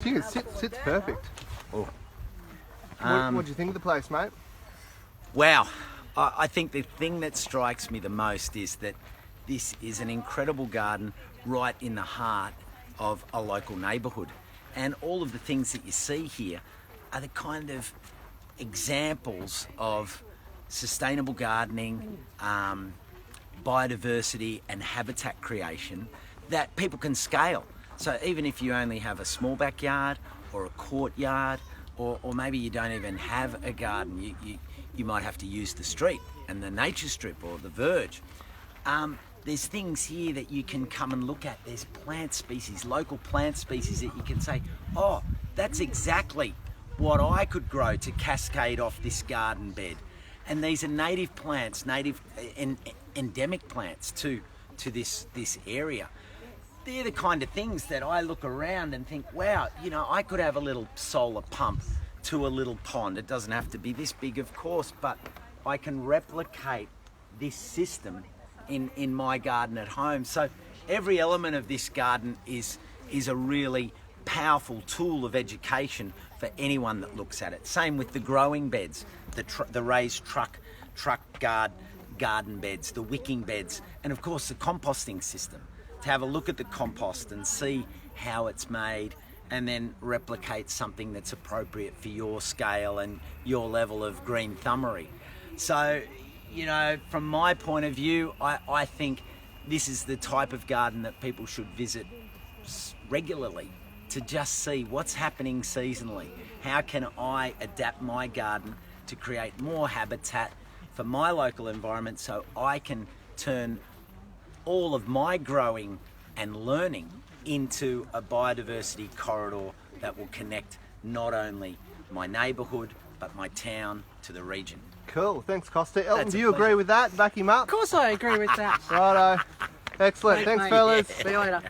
Cheers, sits perfect. Oh. What do you think of the place, mate? Wow. I think the thing that strikes me the most is that this is an incredible garden right in the heart of a local neighbourhood. And all of the things that you see here are the kind of examples of sustainable gardening, biodiversity and habitat creation that people can scale. So even if you only have a small backyard or a courtyard, or maybe you don't even have a garden, you might have to use the street and the nature strip or the verge. There's things here that you can come and look at. There's plant species, local plant species that you can say, oh, that's exactly what I could grow to cascade off this garden bed. And these are native plants, endemic plants to this area. They're the kind of things that I look around and think, wow, you know, I could have a little solar pump to a little pond. It doesn't have to be this big, of course, but I can replicate this system in my garden at home. So every element of this garden is a really powerful tool of education for anyone that looks at it. Same with the growing beds, the raised truck garden beds, the wicking beds, and of course the composting system. To have a look at the compost and see how it's made and then replicate something that's appropriate for your scale and your level of green thumbery. So, you know, from my point of view, I think this is the type of garden that people should visit regularly to just see what's happening seasonally. How can I adapt my garden to create more habitat for my local environment so I can turn all of my growing and learning into a biodiversity corridor that will connect not only my neighbourhood but my town to the region. Cool, thanks Costa. Elton, do you agree with that? Back him up? Of course I agree with that. Righto. Excellent, thanks mate. fellas. See you later.